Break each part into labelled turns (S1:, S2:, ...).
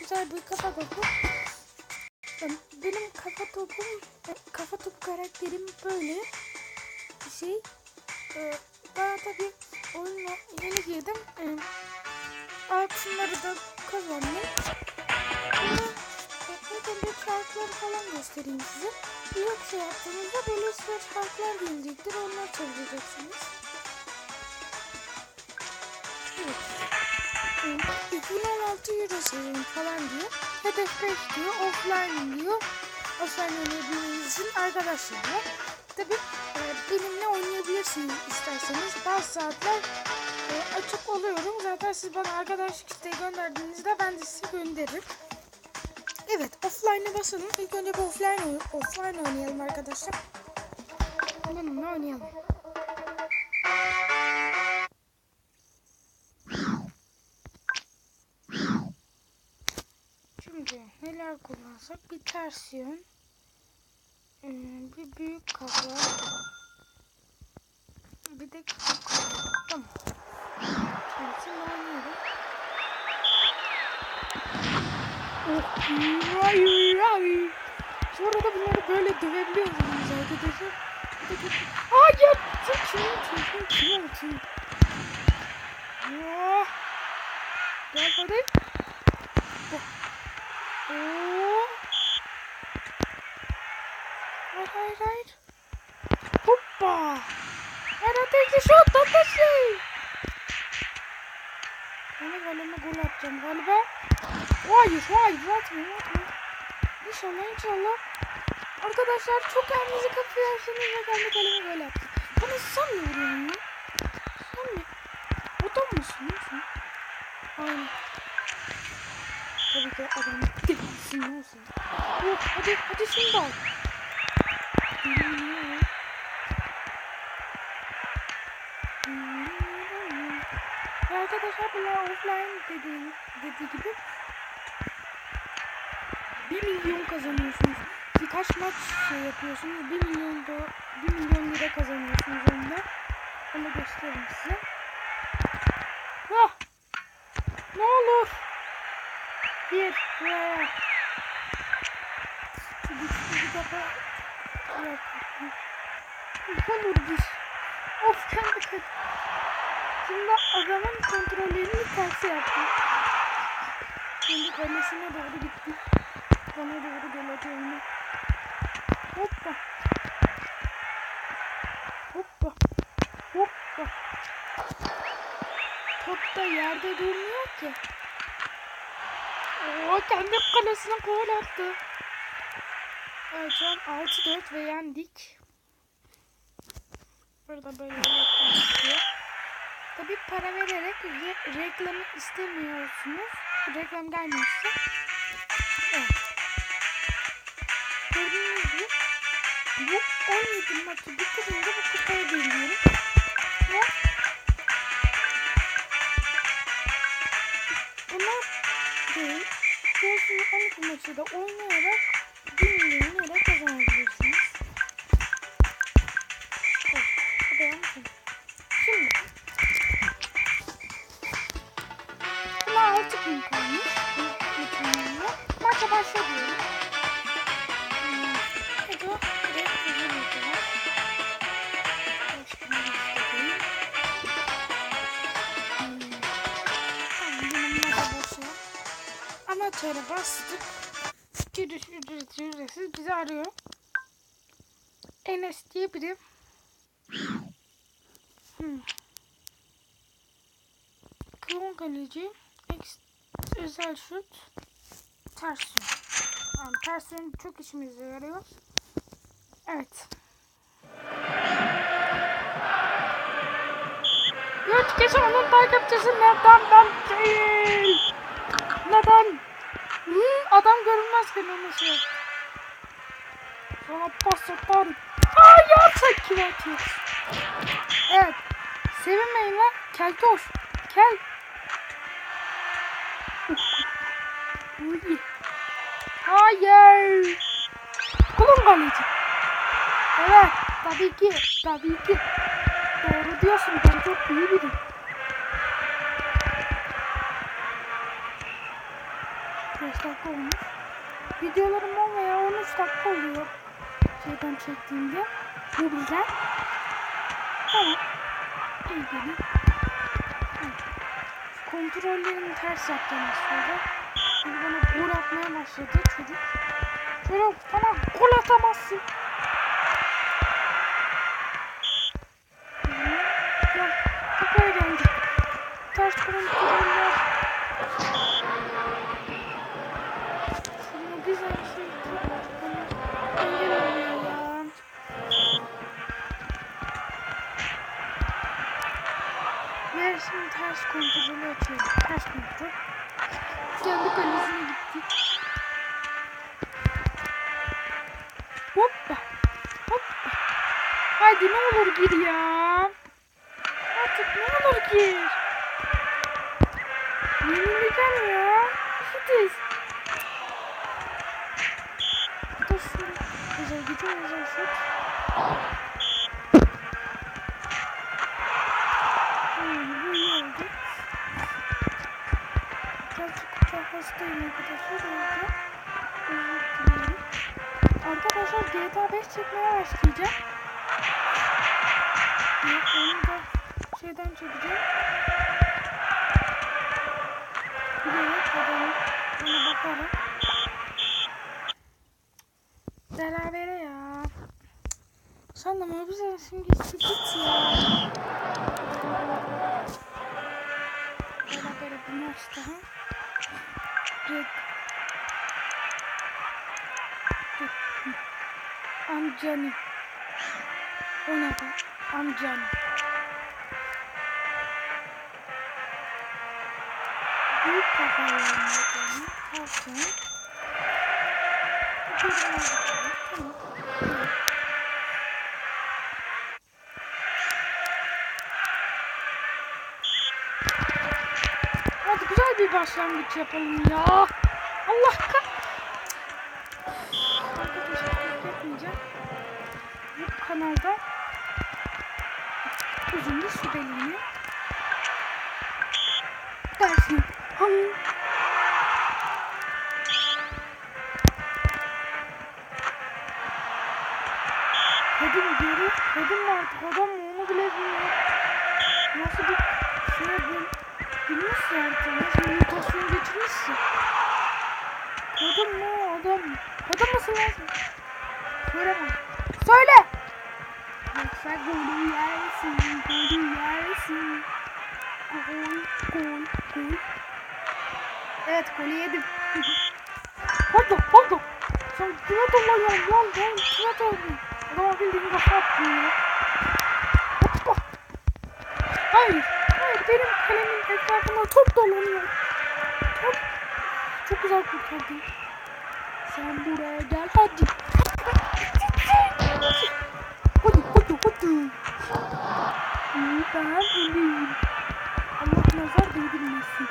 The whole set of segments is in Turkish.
S1: güzel bir kafa topu. Benim kafa topu karakterim böyle bir şey. Ben tabii oyuna yeni girdim. Altınları da kazandım. İlk önce şarkıları falan göstereyim size. Bir şey yaptığınızda böyle süreç şarkılar gelecektir. Onları çevireceksiniz. Evet. 2016 euro seviyorum falan diyor. Hedef 5 diyor. Offline diyor. Offline oynayabilmeniz için arkadaşlarla. Tabii benimle oynayabilirsiniz isterseniz. Bazı saatler açık oluyorum. Zaten siz bana arkadaşlık isteği gönderdiğinizde ben de size gönderirim. Evet, offline'e basalım. İlk önce bir offline oynayalım arkadaşlar. Bununla oynayalım. Şimdi neler kullansak? Bir ters yön. Bir büyük kafa. Bir de küçük kafa. Tamam. Şimdi oynayalım. Sonra da bunları böyle dövebiliyorsunuz arkadaşlar. Hayır! Kim? Gel hadi. Hayır. Hoppa! Hadi tek şut atası. Onu golüme gol atacağım galiba. Hayır atmayayım. İnşallah. Arkadaşlar çok elinizi kapıyorsunuz ve kendi kaleme gol attım. Bana sanmıyorum ya. Adam mısın? Aynen. Tabii ki adam değilsin olsun. Yok hadi şimdi al. Arkadaşlar bunlar offline dediği gibi 1 milyon kazanıyorsunuz. Birkaç maç yapıyorsunuz. 1 milyon lira kazanıyorsunuz onda. Onu göstereyim size. Ne olur. Bir buraya. Bir defa. Olur bir. Of kendi. Şimdi adamın kontrolünü tersi yaptım. Şimdi kalesine doğru gittim. Bana doğru gol atıyor. Hoppa. Top da yerde durmuyor ki. Kendi kalesine gol attı. Evet şu an 6-4 ve yendik. Burada böyle yapıyor. Tabii para vererek reklamı istemiyorsunuz. Reklam gelmişse. Evet. Gördüğünüz gibi bu 17 maçı bitirince bu kupaya geliyorum. Ve buna değil. Diğer 12 maçı da oynayarak 1 milyon lira kazanabilirsiniz. Şimdi buna 6 gün kalmış. Maça başlıyorum. Amatöre bastık. Giriş ücretsiz bizi arıyor. Enes diye biri. Klon kaleci. Özel şut. Ters yön. Yani ters yön çok işimize yarıyor. Evet. Yok geçen onun takipçisi neden değil? Neden? Adam görünmezken onu şey. Sonra pas atar. Ya sen kim atıyorsun? Evet. Sevinmeyin lan. Keltoş. Kel. Hayır. Kulun kaleci. Evet. Tabii ki. Doğru diyorsun. Ben çok iyi biriyim. 15 dakika olmuş. Videolarım 10 veya 13 dakika oluyor. Şeyden çektiğimde. Mobilden. Tamam. İlgili. Kontrollerini ters yaptığını istiyordu. Şimdi bana gol atmaya başladı çocuk. Çocuk tamam gol atamazsın. Ya kafaya geldi. Ters kontroller. Şimdi güzel bir şey engel oluyor ya. Ve şimdi ters kontrolü açıyorum. Ters kontrol. Kendi kalesine gitti. Hoppa. Hoppa. Hadi ne olur gir ya. Artık ne olur gir. Yenileceğim ya. Şutiz. Dostum. Özel gücüm özel şut. Bu iyi oldu. Birazcık hastayım arkadaşlar. Özür dilerim. Arkadaşlar GTA 5 çekmeye başlayacağım. Onu da şeyden çekeceğim. Bilerek adamı ona bakarak. Berabere ya. Sandım bize şimdi git ya. Berabere bir maç daha. Red. Amcani. O ne be? Amcani. Büyük kafayı oynayacağım. Kalsın. Tamam. Hadi güzel bir başlangıç yapalım ya. Allah yapmayacağım. Bu kanalda uzun bir süreliğine dersin. Kadın görür. Kadın mı artık adam mı onu bile bilmiyor. Nasıl bir şey bilmişse artık. Nasıl bir mutasyon geçirmişse. Kadın mı adam mı? Kadın mısın lazım? Söyleme. Söyle! Yoksa golü yersin. Golü yersin. Gol. Evet golü yedim. Pardon. Sen kime dolanıyorsun lan? Ben kime dolanıyorum? Adama bildiğin kafa attın ya. Hoppa. Hayır benim kalemin etrafında top dolanıyor. Top. Çok güzel kurtardın. Sen buraya gel hadi. Hadi. Ben öleyim. Allah nazar değdirmesin.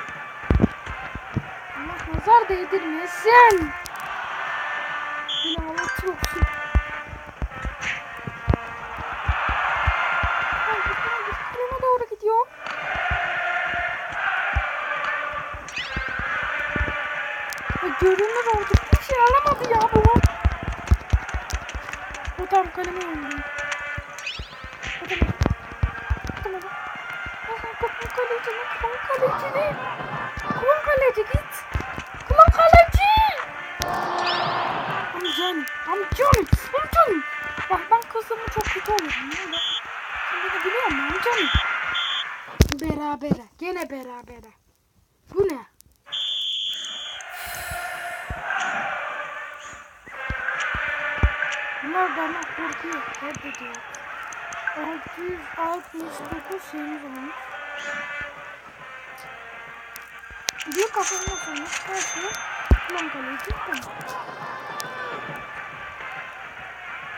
S1: Allah nazar değdirmesin. Yine anlatıyorsun. Kaleme doğru gidiyor. Görünür orada bir şey alamadı ya bu. O tam kaleme oynuyor. Atamadı. Kulağın kaleci git. Kulağın kaleci. Amcanım. Bak ben kızımı çok kötü olurum. Sen de biliyor musun amcanım? Berabere. Gene berabere. Bu ne? Bunlar bana korkuyor. Reddediyor. 669 şeyimiz olmuş. Bir kafamda sonra karşı kulağın kaleci.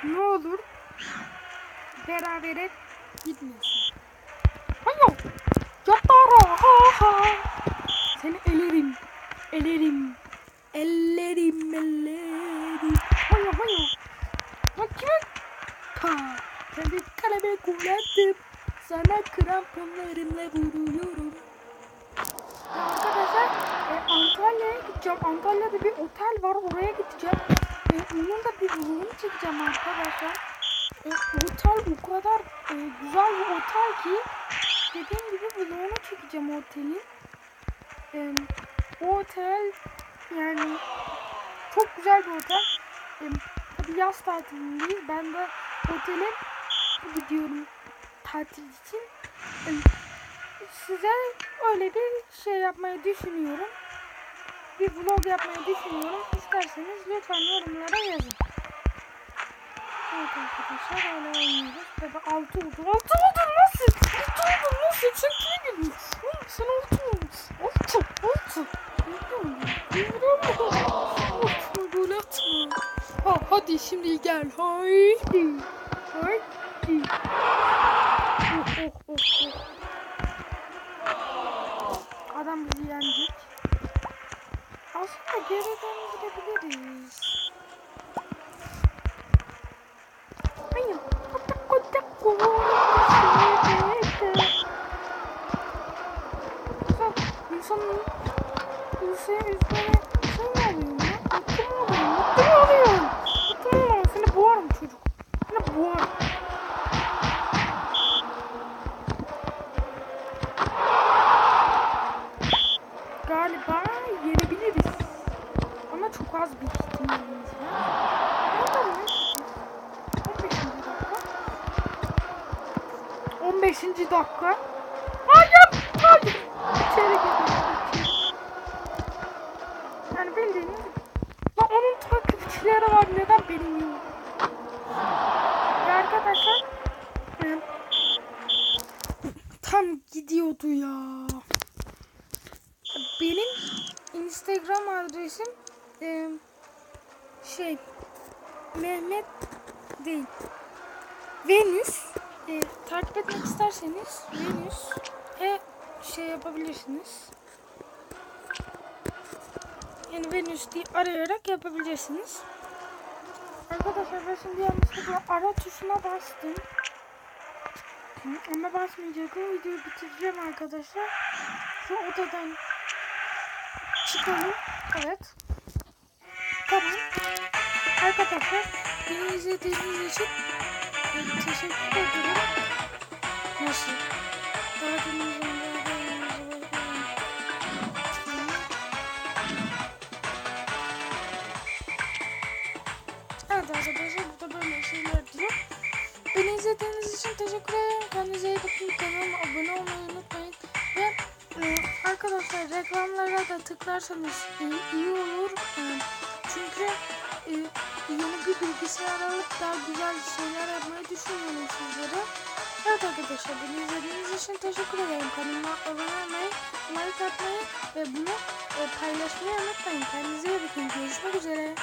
S1: Ne olur berabere gitmesin. Hayır. Yapara. Ha. Seni elerim. Hayır. Lan kime? Kendi kaleme gol attım. Sana kramponlarımla vuruyorum. Arkadaşlar Antalya'ya gideceğim. Antalya'da bir otel var. Oraya gideceğim. Onun da bir vlogunu çekeceğim arkadaşlar. Otel o kadar güzel bir otel ki dediğim gibi vlogunu çekeceğim otelin. O otel yani çok güzel bir otel. Tabii yaz tatilindeyiz. Ben de otele gidiyorum tatil için. Size öyle bir şey yapmayı düşünüyorum. Bir vlog yapmayı düşünüyorum. İsterseniz lütfen yorumlara yazın. Evet arkadaşlar öyle oynuyoruz. Tabi 6 oldu. 6 oldu nasıl? 6 oldu nasıl? Çok iyi gidiyor. Sen 6 oldun. 6. Atma böyle atma. Hadi şimdi gel. Haydi. Adam bizi yenecek. Aslında geriden gidebiliriz. Hayır. İnsanın üzerine sen ne alıyorsun? Mutlu mu alıyorsun? Seni boğarım çocuk. Seni boğarım. Galiba yenebiliriz. Ama çok az bir ihtimalimiz var. 15. dakika. Hayır. İçeri gidiyor. Yani bildiğiniz. Lan onun takipçileri var. Neden benim yok? Ve arkadaşlar tam gidiyordu ya. Benim Instagram adresim Mehmet değil. Venüs. Takip etmek isterseniz Venüs yapabilirsiniz. Yani Venüs diye arayarak yapabilirsiniz. Arkadaşlar ben şimdi yanlışlıkla ara tuşuna bastım. Ama basmayacaktım. Videoyu bitireceğim arkadaşlar. Şu odadan çıkalım. Evet. Tamam. Arkadaşlar beni izlediğiniz için teşekkür ederim. Nasıl? Evet arkadaşlar burada böyle şeyler diyor. Beni izlediğiniz için teşekkür ederim. Kendinize iyi bakın. Kanalıma abone olmayı unutmayın. Ve arkadaşlar reklamlara da tıklarsanız iyi olur. Çünkü yeni bir bilgisayar alıp daha güzel şeyler yapmayı düşünüyorum sizlere. Evet arkadaşlar beni izlediğiniz için teşekkür ederim. Kanalıma abone olmayı, like atmayı ve bunu paylaşmayı unutmayın. Kendinize iyi bakın. Görüşmek üzere.